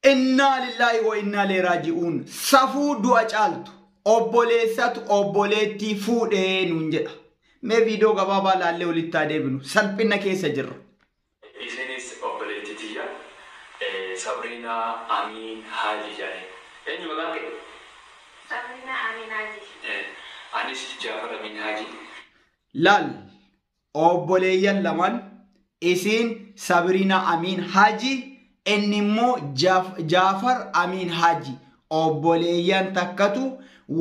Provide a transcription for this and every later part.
Inna lillahi wa inna ilaihi raji'un. Safuu du'a caaltu obboleessatu obboleettii fuudhee nuun jedha. Mee viidiyoo gabaabaa laallee walitti adeemnu salphina keessa jirra. Isinis obboleettii tiyya Sabrina Amin Haji jedhani. Eenyu maqaan kee? Sabrina Amin Haji. Anis Jaafar Amin Haji. Laal obboleeyyan lamaan isiin Sabrina Amin Haji inni immoo Jaafar Amin Haji obboleeyyan takkatu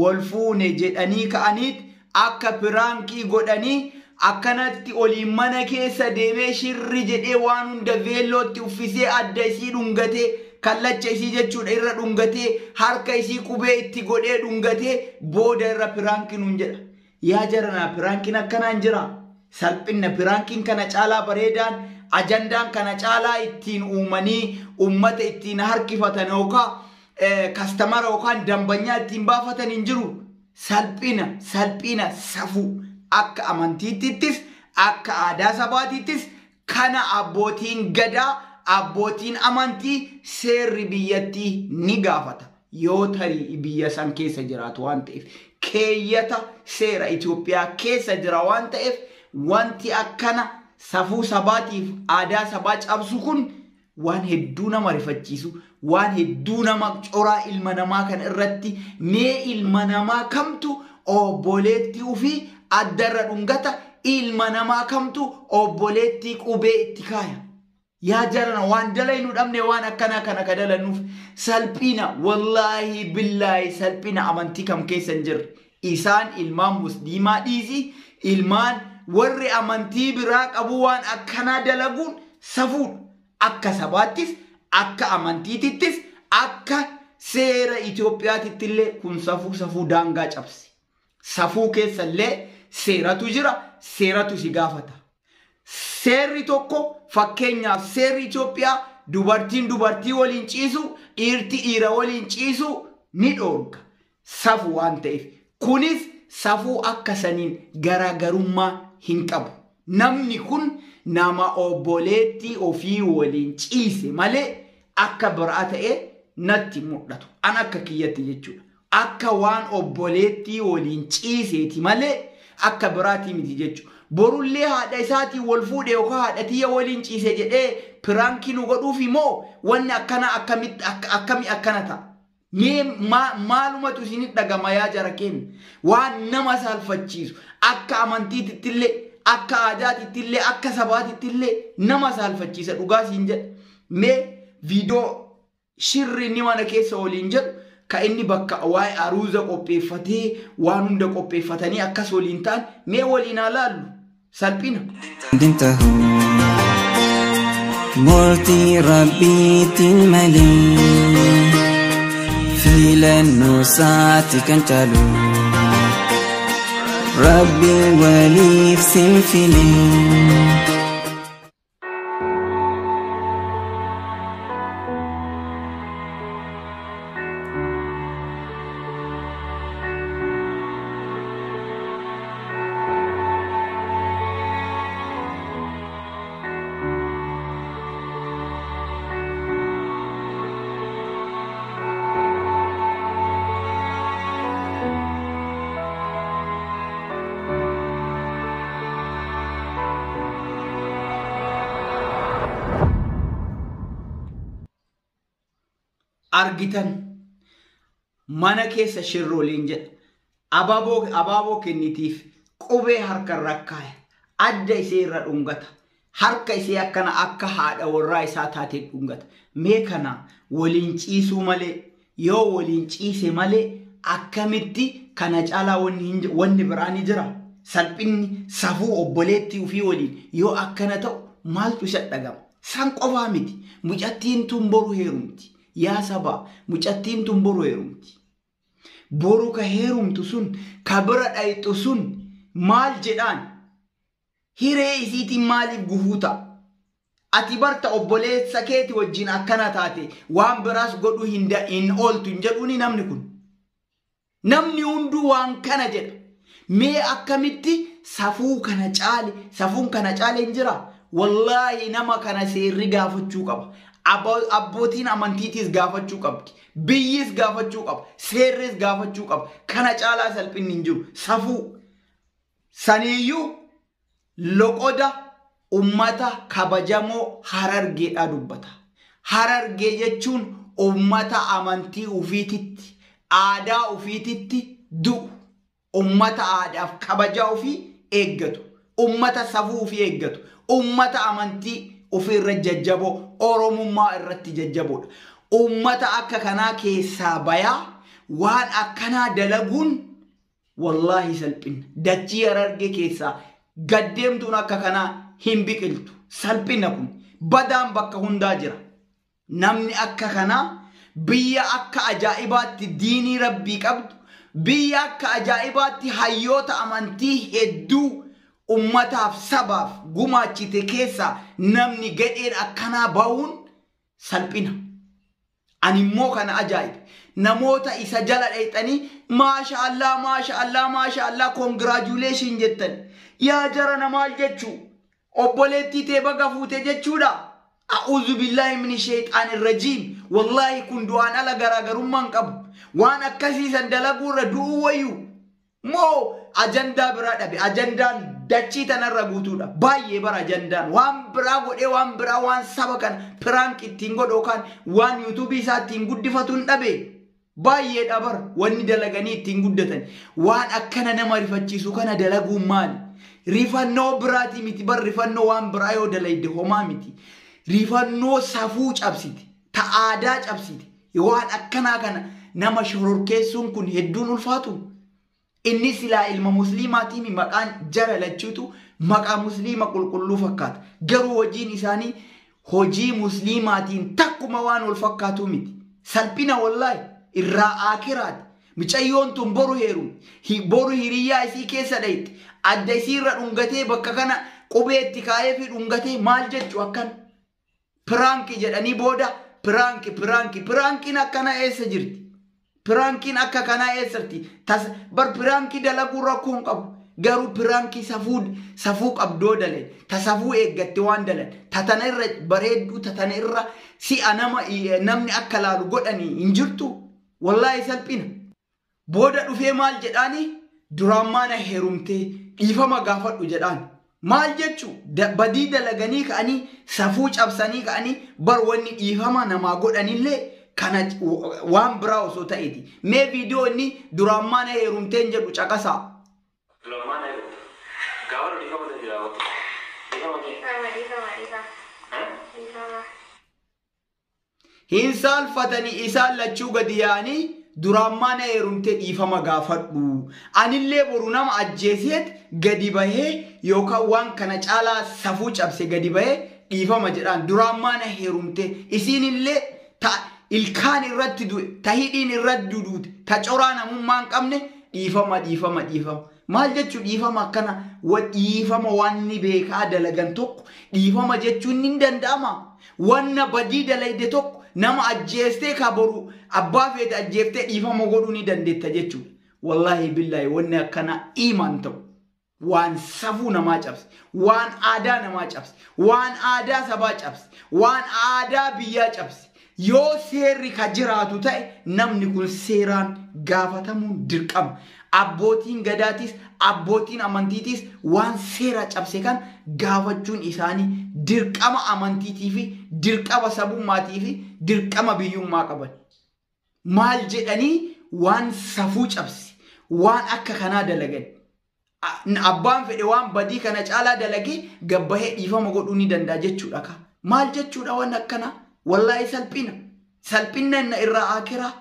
wal fuune jedhanii ka'aniit akka piraankii godhanii akkanatti oliin mana keessa deemee shirri jedhee waan hunda veellootti uffisee adda isii dhungatee kallacha isii jechuudha irra dhungatee harka isii qubee itti godhee dhungatee booda irra piraankiin hun jedha. Yaa jarana piraankiin akkanaan jira. Salphina piraankiin kana caalaa bareedaan ajandaan kana caalaa ittiin uumanii ummata ittiin harkifatan yookaan kastamara yookaan dambanyaa ittiin baafatan hin jiru. Salphina safuu akka amantiittis akka aadaa sabaatittis kana abbootiin gadaa abbootiin amantii seerri biyyattii ni gaafata. Yoo tarii biyya san keessa jiraatu waan ta'eef keeyyata seera Itoophiyaa keessa jira waan ta'eef wanti akkana safuu sabaatiif aadaa sabaa cabsu kun waan hedduu nama rifachiisu waan hedduu nama coraa ilma namaa kan irratti mee ilma namaa kamtu obboleettii ofii addarra dhungata ilma namaa kamtu obboleettii qubee itti kaaya. Yaa jarana waan dalaynu dhabne waan akkana kana kadalannuuf salphina wallaahi billaahi salphina amantii kam keessa hin jirre. Isaan ilmaan musliimaa dhiisi ilmaan warri amantii biraa qabu waan akkanaa dalaguun safuudha. Akka sabaattis akka amantiitittis akka seera Itoophiyaatittillee kun safuu daangaa cabse. Safuu keessallee seeratu jira seeratu si gaafata. Seerri tokko fakkeenyaaf seerri Itoophiyaa dubartiin dubartii waliin ciisu dhiirti dhiira waliin ciisu ni dhoorga. Safuu waan ta'eef kunis safuu akka saniin garaagarummaa hin qabu. Namni kun nama obboleettii ofii waliin ciise malee akka biraa ta'e natti mul'atu. An akka kiyyatti jechuudha. Akka waan obboleettii waliin ciiseeti malee akka biraati miti jechuudha. Borullee haadha isaatiin wal fuudhee yookaan haadha tiyya waliin ciise jedhee piraankii nu godhuuf immoo wanni akkana akkami akkana ta'a. Mee maalumatu isinit dhagama yaa jara keenya waan nama saalfachiisu akka amantiitittillee akka aadaatittillee akka sabaatittillee nama saalfachiisa dhugaa siin jedha. Mee viidiyoo shirri inni mana keessa waliin jedhu ka inni bakka waa'ee aruuza qopheeffatee waan hunda qopheeffatanii akkas waliin ta'an mee waliin haa laallu salphina. Murtii rabbiitiin malee filannoo isaati kan caalu rabbi waliif sin filee. Argitan mana keessa shirrooliin jedha abaaboo kennitiif qubee harka rakkaaya adda isee irra dhungata harka isee akkana akka haadha warraa isaa taatee dhungata. Mee kana waliin ciisuu malee yoo waliin ciise malee akkamitti kana caalaa wanni biraa ni jira. Salphinni safuu obboleettii ofii waliin yoo akkana ta'u maaltu isa dhagama. San qofaa miti mucattiin tun boru heerumti. Yaa sabaa mucattiin tun boru heerumti. Boru ka heerumtu sun ka bira dhayxu sun maal jedhaan hiree isiitiin maaliif gufuu ta'a? Ati barta obboleessa keeti wajjin akkana taate waan biraas godhuu hin ooltu hin jedhuuni namni kun. Namni hunduu waan kana jedha. Mee akkamitti safuun kana caale hin jira? Wallaahi nama kana seerri gaafachuu qaba. abbootiin amantiitis gaafachuu qabdi. Biyyis gaafachuu qaba. Seerris gaafachuu qaba. Kana caalaa salphinni hin jiru. Safuu saniyyuu loqoda ummata kabajamoo Harargeedhaa dubbata. Harargee jechuun ummata amantii ufiititti, aadaa ufiititti du'u. Ummata aadaaf kabajaa ufii eeggatu. Ummata safuu ufii eeggatu. Ummata amantii ofirra jajjaboo, oromummaa irratti jajjaboodha. Ummata akka kanaa keessaa bayaa waan akkanaa dalaguun wallahi salphina. Dachii Harargee keessaa gaddeemtuun akka kanaa hin biqiltu. Salphina kun badaan bakka hundaa jira. Namni akka kanaa biyya akka ajaa'ibaatti diinii rabbii qabdu, biyya akka ajaa'ibaatti hayyoota amantii hedduu ummataaf sabaaf gumaachite keessaa namni gadheen akkanaa bahuun salphina. Ani immoo kana ajaa'ibe. Namoota isa jala dheexanii maasha Allah congratulation jettan. Yaa jara namaal jechuu obboleettii tee baga fuute jechuudha. A'udhu billahi minash shaytaanir rajiim. Wallahi kun du'aan ala garaagarummaan qabu. Waan akkasiisan dalaguurra du'uu wayyu moo ajandaa biraa dhabe. Ajandaan dachii tanarra guutuudha. Baay'ee bara ajandaan waan biraa godhee waan biraa waan saba kan prank ittiin godhoo kan waan YouTube isaa ittiin guddifatuun dhabe. Baay'ee dhabar wanni dalaganii ittiin guddatan waan akkana nama rifachiisu kana dalaguun maali? Rifannoo biraati miti bar rifannoo waan biraa yoo dalayde homaa miti. Rifannoo safuu cabsiti, ta'aadaa cabsiti. Waan akkanaa kana nama shororkeessuun kun hedduun ulfaatu. Inni silaa ilma musliimaatiin maqaan jara lachuutu maqaa musliima qulqulluu fakkaata. Garuu hojiin isaanii hojii musliimaatiin takkuma waan ol fakkaatu miti. Salphina wallahi irraa aakiraati. Micayyoon tun boru heeruun boru hiriyyaa isii keessa dhayte adda isiirra dhungatee bakka kana qubeetti kaayee fi dhungatee maal jechuu akkan piraanki jedhanii booda piraankiin akkana eessa jirti? Piraankiin akka kanaa eessatti? Bar piraanki dalaguu rakkoon qabu. Garuu piraanki safuu qabdoo dalan. Ta safuu eeggatte waan dalan. Tatana irra bareedduu tatana irra si'a namni akka laalu godhanii hin jirtu. Wallahi salphina. Booda dhufee maal jedhaani? Duraan maana heerumtee dhiifama gaafadhu jedhaan. Maal jechuu? Badii dalaganii ka'anii safuu cabsanii ka'anii bar wanni dhiifama namaa godhanillee kana waan biraa osoo ta'eeti. Mee viidiyoo inni duraan maana heerumteen jedhu caqasaa. Duraan maana heerumte. Gaafa dhiifama tajaajilaa hin saalfatanii isaan lachuu gadi yaa'anii duraan maana heerumte dhiifama gaafadhu. Anillee boru nama ajjeeseet gadi bahee yookaan waan kana caalaa safuu cabse gadi bahee dhiifama jedhaan duraan maana heerumte isinillee ilkaan irratti du'e ta hidhiin irratti duduute ta coraa namummaan qabne dhiifama. Maal jechuu dhiifama akkana dhiifama waan ni beekaa dalagan tokko dhiifama jechuun ni danda'ama. Wanna badii dalayde tokko nama ajjeestee ka boru abbaa feete ajjeeftee dhiifama godhuu ni dandeetta jechuudha. Wallahi billahi wanni akkana iman ta'u waan safuu namaa cabse, waan aadaa namaa cabse, waan aadaa sabaa cabse, waan aadaa biyyaa cabse. Yoo seerri ka jiraatu ta'e namni kun seeraan gaafatamuun dirqama. Abbootiin gadaatis abbootiin amantiitis waan seera cabse kan gaafachuun isaanii dirqama amantiitii fi dirqama sabummaatii fi dirqama biyyummaa qaban. Maal jedhanii waan safuu cabse waan akka kanaa dalagan. Abbaan fedhe waan badii kana caalaa dalagee gabbahee dhiifama godhuu ni danda'a jechuudha. Maal jechuudha waan akkanaa? Wallahi salphina irraa aakiraa.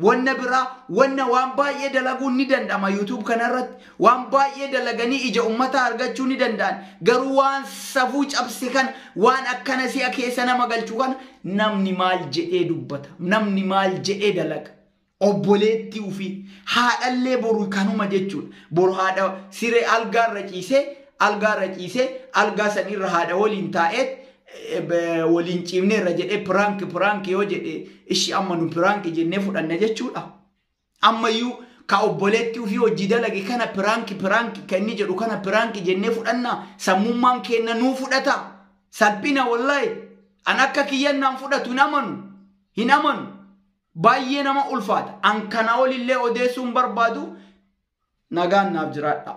Wanna biraa wanna waan baay'ee dalaguun ni danda'ama. YouTube kanarratti waan baay'ee dalaganii ija ummata argachuu ni danda'an. Garuu waan safuu cabse kan waan akkana si'a keessa nama galchuu kan namni maal jedhee dubbata? Namni maal jedhee dalaga? Obboleettii ufii haadhallee boru kanuma jechuudha. Boru haadha siree algaarra ciisee algaa sanirra haadha waliin taa'eet waliin ciimne irra jedhee piraank yoo jedhe ishi amma nu piraank jennee fudhanna jechuudha. Ammayyuu ka obboleettii ufii hojii dalage kana piraank kan inni jedhu kana piraank jennee fudhanna sammummaan kenna nuu fudhata. Salphina wallahi an akka kiyyan nan fudhatu hin amanu baay'ee nama ulfaata an kana olillee odeessuun barbaadu nagaan naaf jiraadha